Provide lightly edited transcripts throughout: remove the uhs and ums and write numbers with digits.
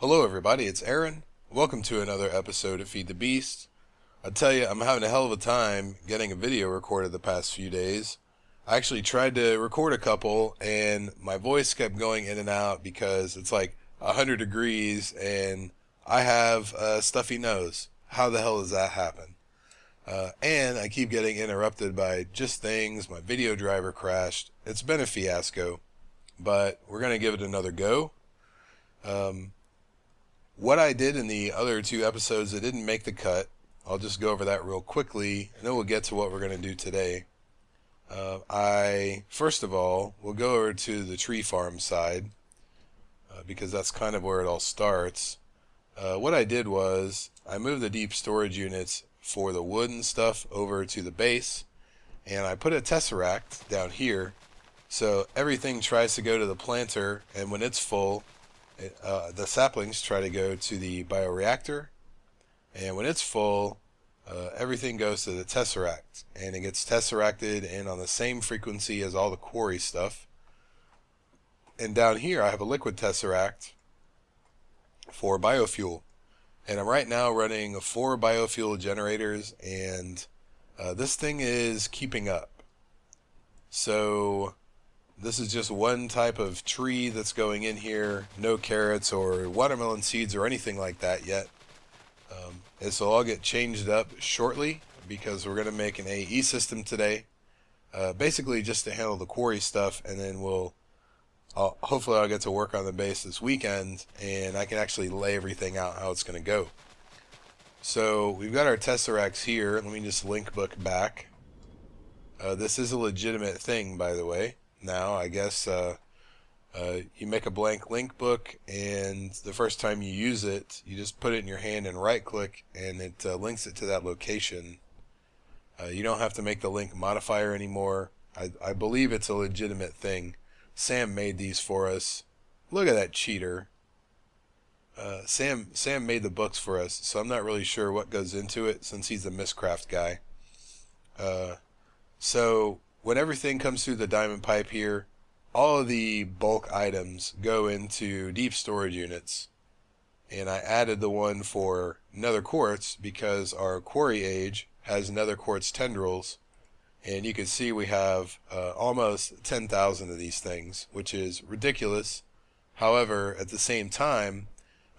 Hello everybody, it's Aaron. Welcome to another episode of Feed the Beast. I tell you, I'm having a hell of a time getting a video recorded the past few days. I actually tried to record a couple and my voice kept going in and out because it's like 100 degrees and I have a stuffy nose. How the hell does that happen? And I keep getting interrupted by just things. My video driver crashed. It's been a fiasco, but we're going to give it another go. What I did in the other two episodes that didn't make the cut, I'll just go over that real quickly, and then we'll get to what we're going to do today. First of all, we'll go over to the tree farm side, because that's kind of where it all starts. What I did was, I moved the deep storage units for the wood and stuff over to the base, and I put a tesseract down here, so everything tries to go to the planter, and when it's full, the saplings try to go to the bioreactor, and when it's full, everything goes to the tesseract, and it gets tesseracted and on the same frequency as all the quarry stuff. And down here I have a liquid tesseract for biofuel, and I'm right now running 4 biofuel generators, and this thing is keeping up. So this is just one type of tree that's going in here, no carrots or watermelon seeds or anything like that yet. This will all get changed up shortly because we're going to make an AE system today, basically just to handle the quarry stuff, and then hopefully I'll get to work on the base this weekend and I can actually lay everything out how it's going to go. So we've got our tesseracts here. Let me just link book back. This is a legitimate thing, by the way. Now, I guess you make a blank link book, and the first time you use it, you just put it in your hand and right-click, and it links it to that location. You don't have to make the link modifier anymore. I believe it's a legitimate thing. Sam made these for us. Look at that cheater. Sam made the books for us, so I'm not really sure what goes into it since he's the Miscraft guy. So when everything comes through the diamond pipe here, all of the bulk items go into deep storage units. And I added the one for nether quartz because our quarry age has nether quartz tendrils. And you can see we have almost 10,000 of these things, which is ridiculous. However, at the same time,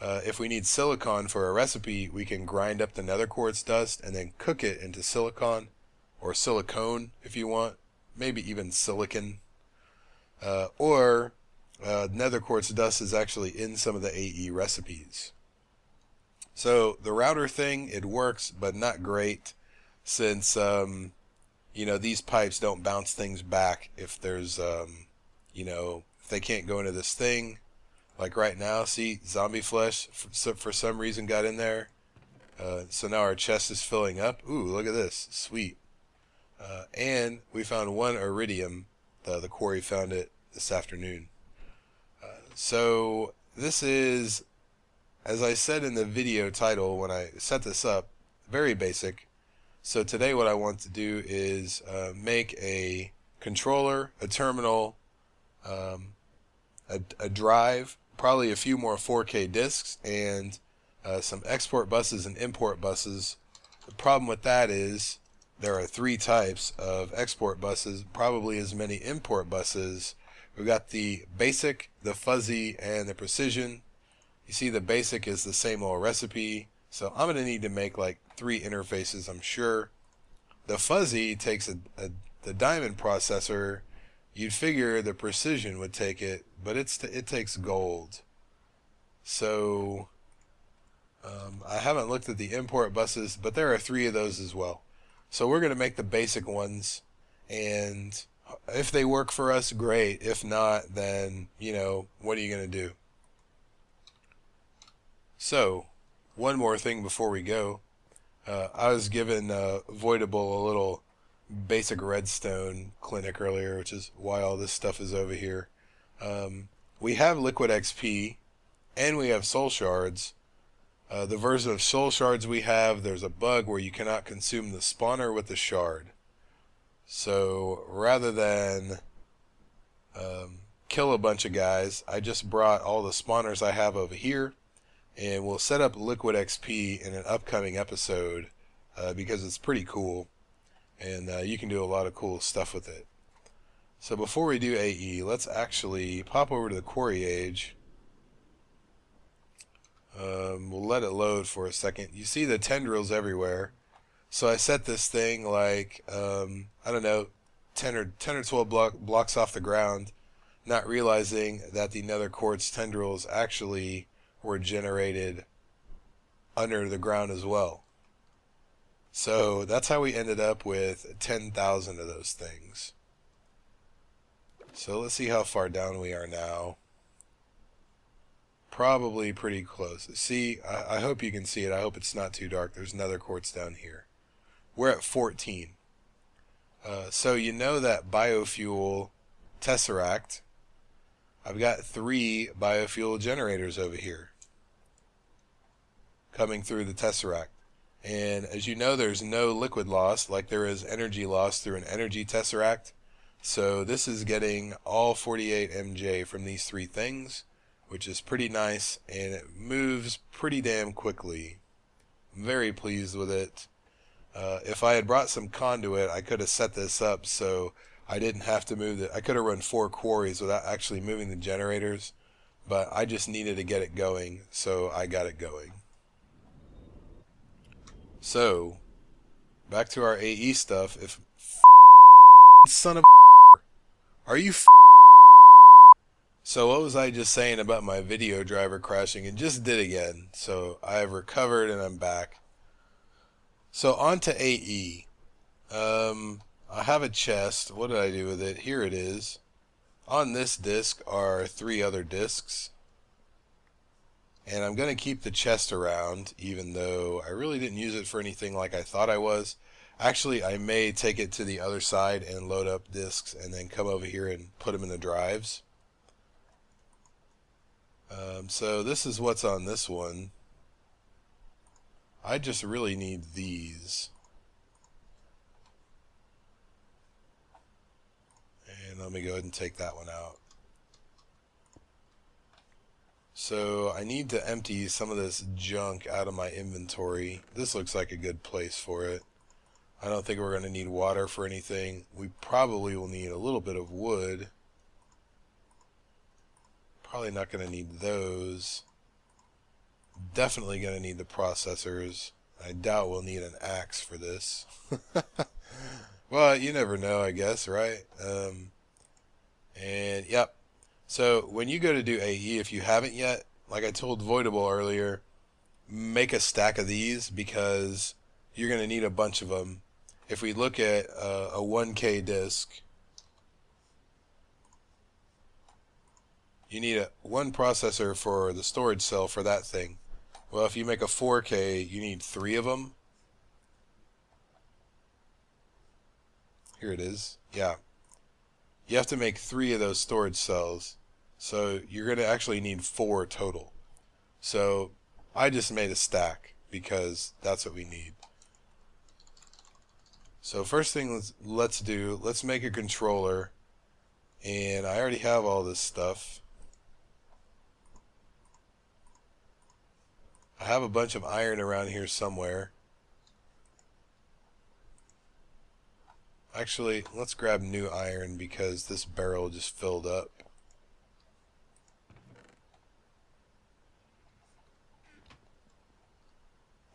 if we need silicon for a recipe, we can grind up the nether quartz dust and then cook it into silicon, or silicone if you want. Maybe even silicon, or nether quartz dust is actually in some of the AE recipes. So the router thing, it works, but not great, since these pipes don't bounce things back if there's if they can't go into this thing. Like right now, see, zombie flesh for some reason got in there, so now our chest is filling up. Ooh, look at this, sweet. And we found 1 iridium. The quarry found it this afternoon. So this is, as I said in the video title when I set this up, very basic. So today what I want to do is make a controller, a terminal, a drive, probably a few more 4K disks, and some export buses and import buses. The problem with that is there are 3 types of export buses, probably as many import buses. We've got the basic, the fuzzy, and the precision. You see the basic is the same old recipe, so I'm going to need to make like 3 interfaces, I'm sure. The fuzzy takes the diamond processor. You'd figure the precision would take it, but it takes gold. So I haven't looked at the import buses, but there are 3 of those as well. So we're going to make the basic ones, and if they work for us, great. If not, then, what are you going to do? So, one more thing before we go. I was given Voidable a little basic redstone clinic earlier, which is why all this stuff is over here. We have liquid XP, and we have soul shards. The version of soul shards we have, there's a bug where you cannot consume the spawner with the shard. So rather than kill a bunch of guys, I just brought all the spawners I have over here, and we'll set up Liquid XP in an upcoming episode because it's pretty cool, and you can do a lot of cool stuff with it. So before we do AE, let's actually pop over to the Quarry age. We'll let it load for a second. You see the tendrils everywhere. So I set this thing like, I don't know, 10 or 12 blocks off the ground, not realizing that the nether quartz tendrils actually were generated under the ground as well. So that's how we ended up with 10,000 of those things. So let's see how far down we are now. Probably pretty close. See, I hope you can see it. I hope it's not too dark. There's nether quartz down here. We're at 14. So you know that biofuel tesseract. I've got 3 biofuel generators over here coming through the tesseract. And as you know, there's no liquid loss like there is energy loss through an energy tesseract. So this is getting all 48 MJ from these 3 things, which is pretty nice, and it moves pretty damn quickly. I'm very pleased with it. If I had brought some conduit, I could have set this up so I didn't have to move it. I could have run 4 quarries without actually moving the generators, but I just needed to get it going, so I got it going. So, back to our AE stuff. If son of are you So what was I just saying about my video driver crashing? It just did again. So I've recovered and I'm back. So on to AE. I have a chest. What did I do with it? Here it is. On this disc are 3 other discs. And I'm going to keep the chest around, even though I really didn't use it for anything like I thought I was. Actually, I may take it to the other side and load up discs and then come over here and put them in the drives. So this is what's on this one. I just really need these. And let me go ahead and take that one out. So I need to empty some of this junk out of my inventory. This looks like a good place for it. I don't think we're going to need water for anything. We probably will need a little bit of wood. Probably not going to need those. Definitely going to need the processors. I doubt we'll need an axe for this. Well, you never know, I guess, right? And yep. So when you go to do AE, if you haven't yet, like I told Voidable earlier, make a stack of these because you're going to need a bunch of them. If we look at a 1K disk, you need one processor for the storage cell for that thing. Well, if you make a 4K, you need 3 of them. Here it is. Yeah. You have to make 3 of those storage cells. So you're going to actually need 4 total. So I just made a stack because that's what we need. So first thing let's make a controller. And I already have all this stuff. I have a bunch of iron around here somewhere. Actually, let's grab new iron because this barrel just filled up.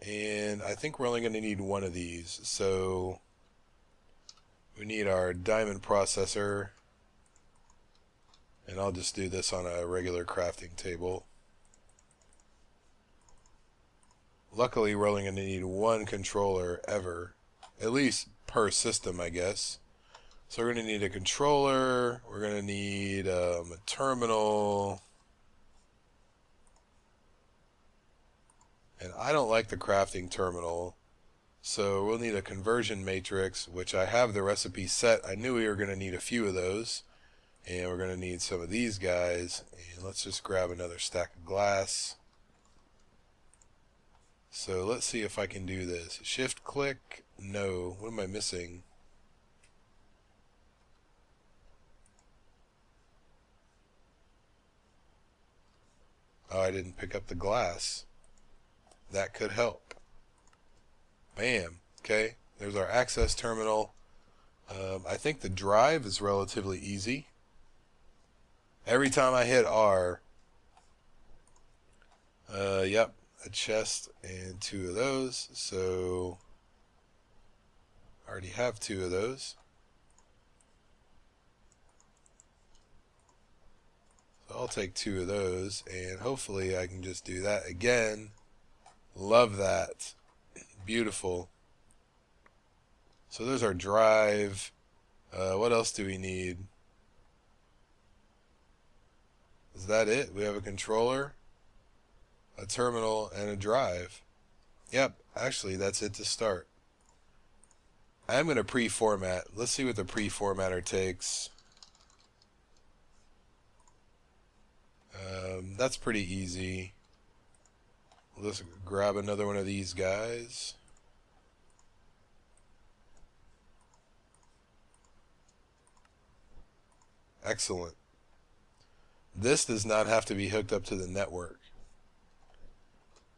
And I think we're only going to need 1 of these. So we need our diamond processor. And I'll just do this on a regular crafting table. Luckily, we're only going to need 1 controller ever. At least per system, I guess. So we're going to need a controller. We're going to need a terminal. And I don't like the crafting terminal. So we'll need a conversion matrix, which I have the recipe set. I knew we were going to need a few of those. And we're going to need some of these guys. And let's just grab another stack of glass. So let's see if I can do this. Shift click. No. What am I missing? Oh, I didn't pick up the glass. that could help. Bam. Okay, there's our access terminal. I think the drive is relatively easy. Every time I hit R, yep, a chest and 2 of those. So I already have 2 of those. So I'll take 2 of those, and hopefully I can just do that again. Love that. Beautiful. So there's our drive. What else do we need? Is that it? We have a controller, a terminal, and a drive. Yep, actually that's it to start. I'm going to pre-format. Let's see what the pre-formatter takes. That's pretty easy. We'll just grab another one of these guys. Excellent. This does not have to be hooked up to the network.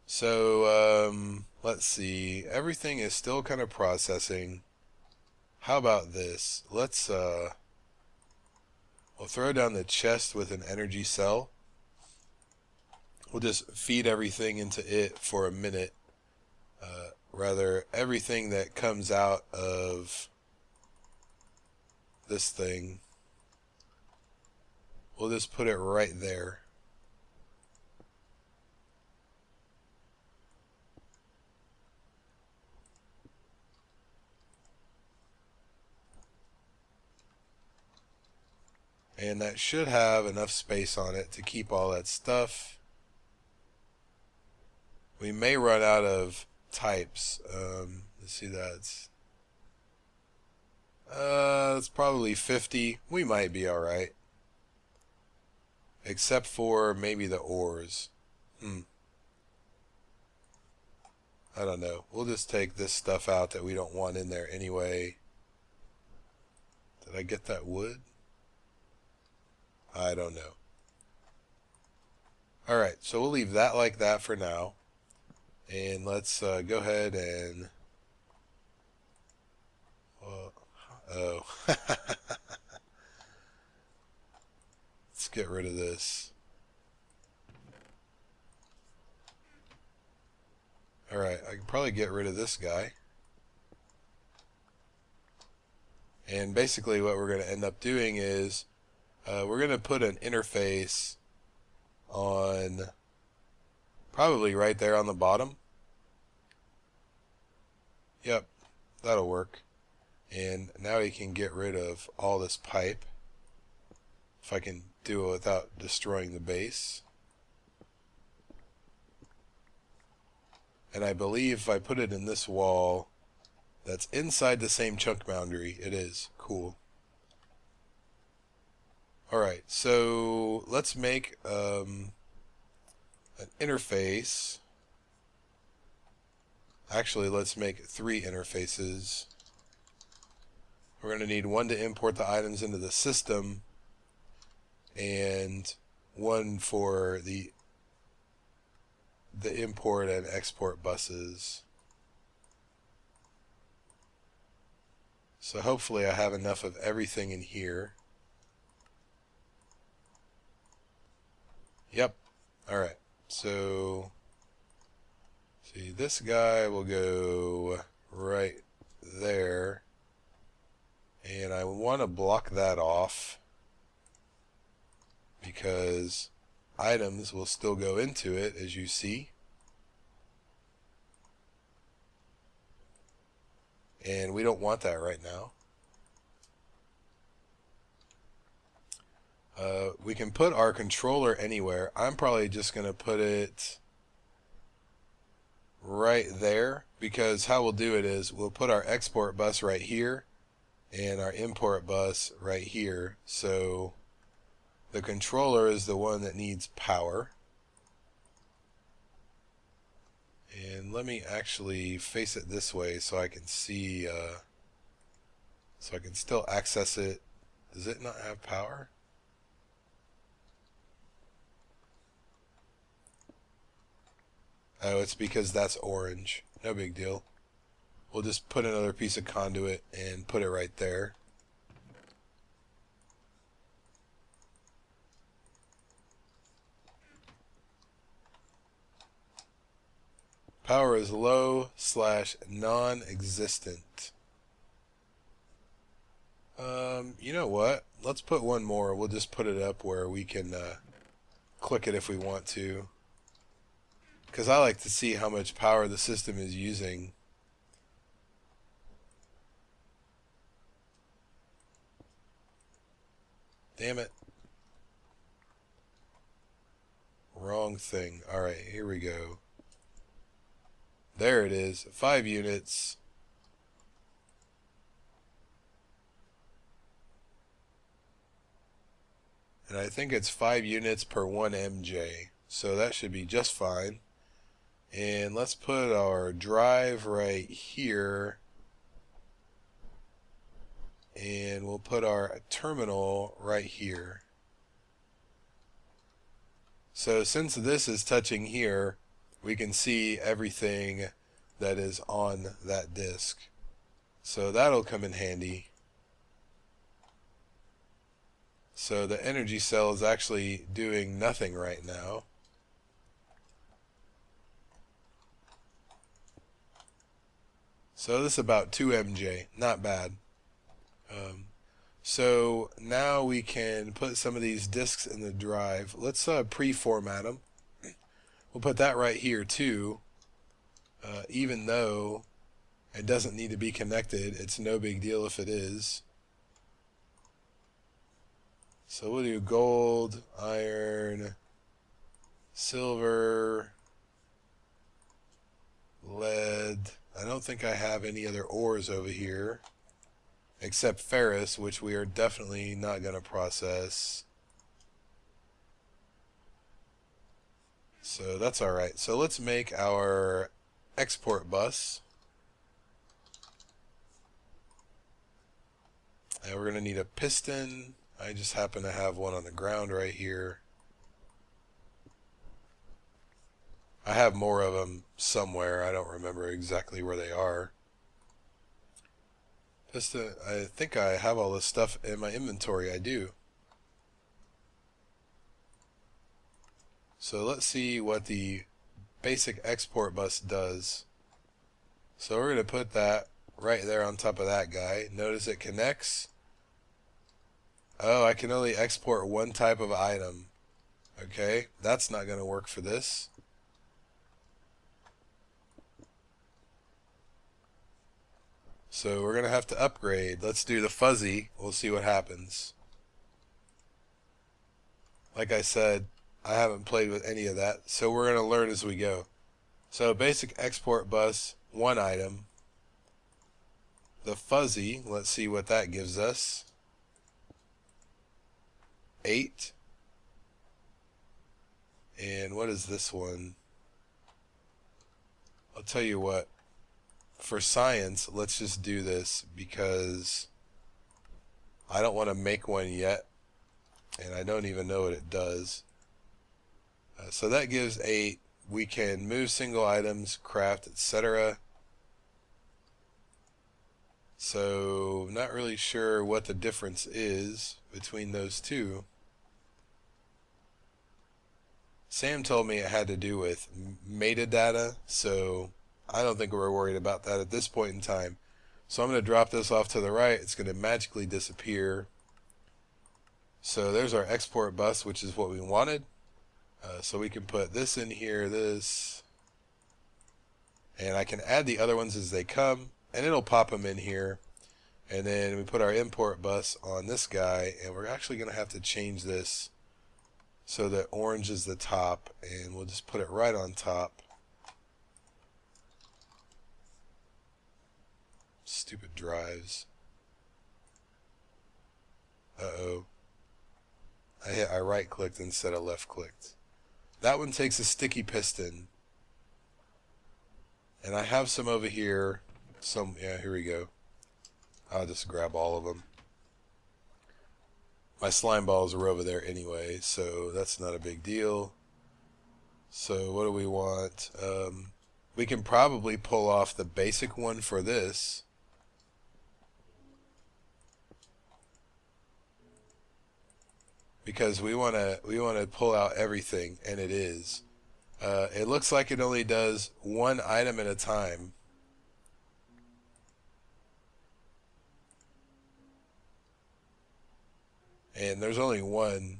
So let's see. Everything is still kind of processing. How about this? Let's we'll throw down the chest with an energy cell. We'll just feed everything into it for a minute. Rather, everything that comes out of this thing, we'll just put it right there. And that should have enough space on it to keep all that stuff. We may run out of types. Let's see, that's probably 50. We might be alright. Except for maybe the ores. I don't know. We'll just take this stuff out that we don't want in there anyway. Did I get that wood? I don't know. Alright, so we'll leave that like that for now. And let's go ahead and... oh. Let's get rid of this. Alright, I can probably get rid of this guy. And basically what we're going to end up doing is we're going to put an interface on probably right there on the bottom. Yep, that'll work. And now we can get rid of all this pipe. If I can do it without destroying the base. And I believe if I put it in this wall that's inside the same chunk boundary, it is. Cool. Alright, so let's make an interface. Actually, let's make 3 interfaces. We're going to need one to import the items into the system, and one for the import and export buses. So hopefully I have enough of everything in here. Yep. Alright, so see, this guy will go right there, and I want to block that off because items will still go into it, as you see. And we don't want that right now. We can put our controller anywhere. I'm probably just going to put it right there, because how we'll do it is we'll put our export bus right here and our import bus right here. So the controller is the one that needs power. And let me actually face it this way so I can see, so I can still access it. Does it not have power? Oh, it's because that's orange. No big deal. We'll just put another piece of conduit and put it right there. Power is low / non-existent. You know what? Let's put one more. We'll just put it up where we can click it if we want to. Because I like to see how much power the system is using. Damn it. Wrong thing. Alright, here we go. There it is. 5 units. And I think it's 5 units per 1 MJ. So that should be just fine. And let's put our drive right here. And we'll put our terminal right here. So since this is touching here, we can see everything that is on that disk. So that'll come in handy. So the energy cell is actually doing nothing right now. So this is about 2 MJ, not bad. So now we can put some of these disks in the drive. Let's preformat them. We'll put that right here too. Even though it doesn't need to be connected, it's no big deal if it is. So we'll do gold, iron, silver, lead. I don't think I have any other ores over here except ferrous, which we are definitely not going to process. So that's alright. So let's make our export bus. And we're going to need a piston. I just happen to have one on the ground right here. I have more of them somewhere. I don't remember exactly where they are. Piston, I think I have all this stuff in my inventory. I do. So let's see what the basic export bus does. So we're going to put that right there on top of that guy. Notice it connects. Oh, I can only export one type of item. Okay, that's not going to work for this. So we're going to have to upgrade. Let's do the fuzzy. We'll see what happens. Like I said, I haven't played with any of that, so we're going to learn as we go. So basic export bus, one item. The fuzzy, let's see what that gives us. 8. And what is this one? I'll tell you what. For science, let's just do this because I don't want to make one yet, and I don't even know what it does. So that gives 8. We can move single items, craft, etc. So not really sure what the difference is between those two. Sam told me it had to do with metadata, so I don't think we're worried about that at this point in time. So I'm going to drop this off to the right. It's going to magically disappear. So there's our export bus, which is what we wanted. So we can put this in here, this, and I can add the other ones as they come, and it'll pop them in here. And then we put our import bus on this guy, and we're actually going to have to change this so that orange is the top, and we'll just put it right on top. Stupid drives. Uh-oh. I right-clicked instead of left-clicked. That one takes a sticky piston. And I have some over here. Yeah, here we go. I'll just grab all of them. My slime balls are over there anyway, so that's not a big deal. So what do we want? We can probably pull off the basic one for this. Because we want to pull out everything, and it is. It looks like it only does one item at a time. And there's only one,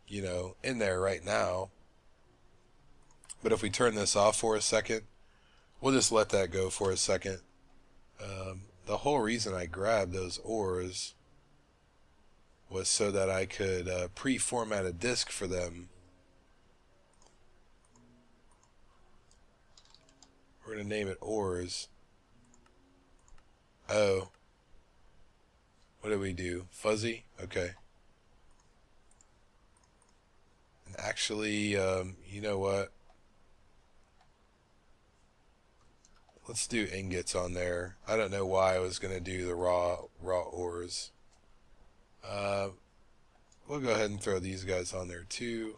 in there right now. But if we turn this off for a second, we'll just let that go for a second. The whole reason I grabbed those ores was so that I could pre-format a disk for them. We're going to name it ores. Oh. What did we do? Fuzzy? Okay. And actually, you know what? Let's do ingots on there. I don't know why I was going to do the raw ores. We'll go ahead and throw these guys on there too.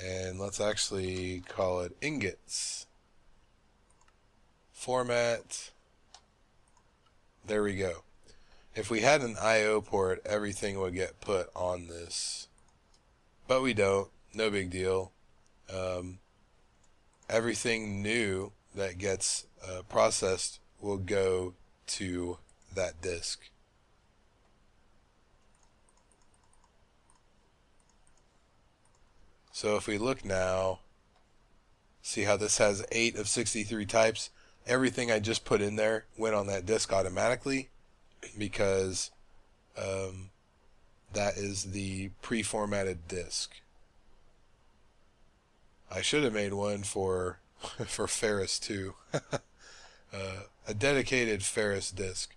And let's actually call it ingots. Format. There we go. If we had an I/O port, everything would get put on this. But we don't. No big deal. Everything new that gets processed will go to that disk. So if we look now, see how this has 8 of 63 types? Everything I just put in there went on that disk automatically because that is the pre-formatted disk. I should have made one for Ferris too. A dedicated Ferris disk.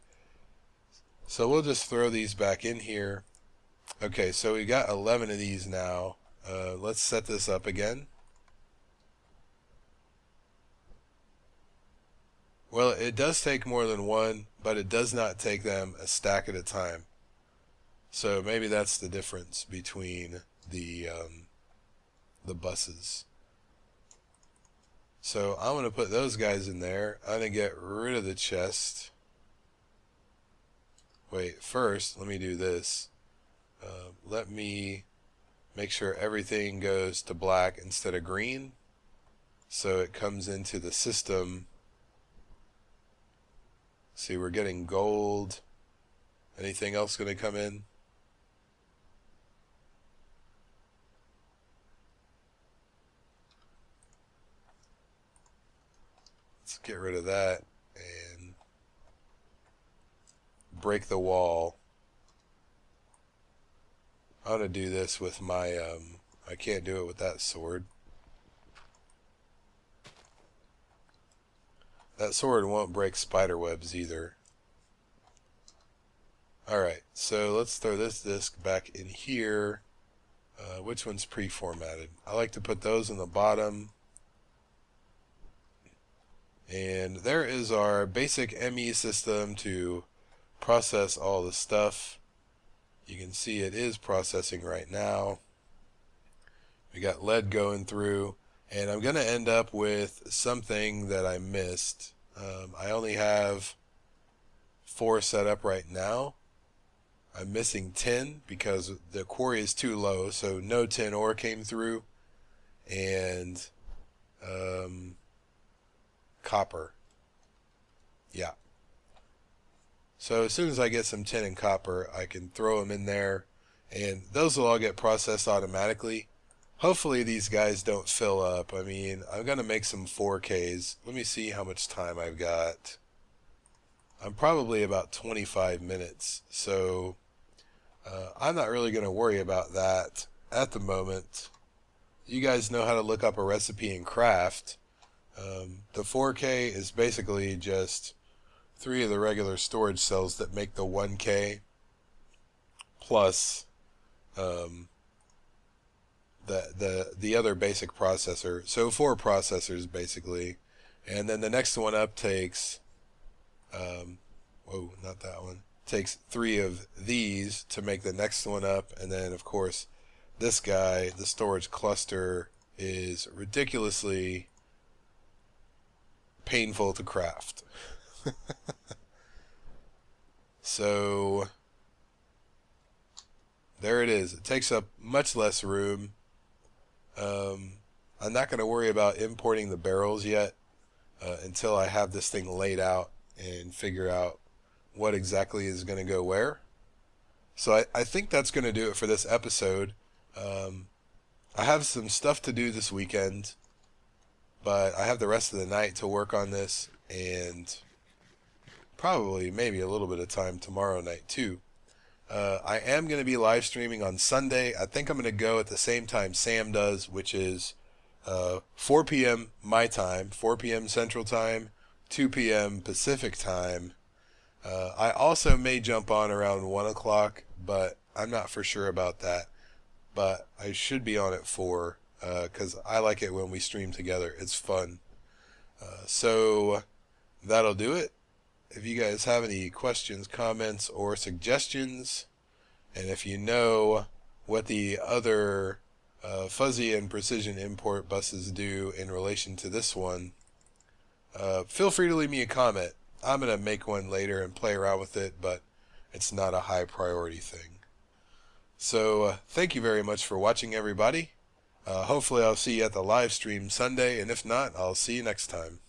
So we'll just throw these back in here. Okay, so we got 11 of these now. Let's set this up again. Well, it does take more than one, but it does not take them a stack at a time. So maybe that's the difference between the buses. So I'm going to put those guys in there. I'm going to get rid of the chest. Wait, first, let me do this. Let me make sure everything goes to black instead of green. So it comes into the system. See, we're getting gold. Anything else going to come in? Let's get rid of that and break the wall. I'm going to do this with my, I can't do it with that sword. That sword won't break spider webs either. Alright, so let's throw this disc back in here. Which one's pre-formatted? I like to put those in the bottom. And there is our basic ME system to process all the stuff. You can see it is processing right now. We got lead going through. And I'm going to end up with something that I missed. I only have 4 set up right now. I'm missing tin because the quarry is too low, so no tin ore came through. And copper. Yeah. So as soon as I get some tin and copper, I can throw them in there. And those will all get processed automatically. Hopefully these guys don't fill up. I mean, I'm going to make some 4Ks. Let me see how much time I've got. I'm probably about 25 minutes. So I'm not really going to worry about that at the moment. You guys know how to look up a recipe in Craft. The 4K is basically just 3 of the regular storage cells that make the 1K plus the other basic processor. So 4 processors basically, and then the next one up takes whoa, not that one. Takes 3 of these to make the next one up, and then of course this guy, the storage cluster, is ridiculously painful to craft. So there it is. It takes up much less room. I'm not going to worry about importing the barrels yet until I have this thing laid out and figure out what exactly is going to go where. So I think that's going to do it for this episode. I have some stuff to do this weekend, but I have the rest of the night to work on this, and probably maybe a little bit of time tomorrow night too. I am going to be live streaming on Sunday. I think I'm going to go at the same time Sam does, which is 4 p.m. my time, 4 p.m. Central Time, 2 p.m. Pacific Time. I also may jump on around 1 o'clock, but I'm not for sure about that. But I should be on at 4 because I like it when we stream together. It's fun. So that'll do it. If you guys have any questions, comments, or suggestions, and if you know what the other fuzzy and precision import buses do in relation to this one, feel free to leave me a comment. I'm going to make one later and play around with it, but it's not a high priority thing. So thank you very much for watching, everybody. Hopefully I'll see you at the live stream Sunday, and if not, I'll see you next time.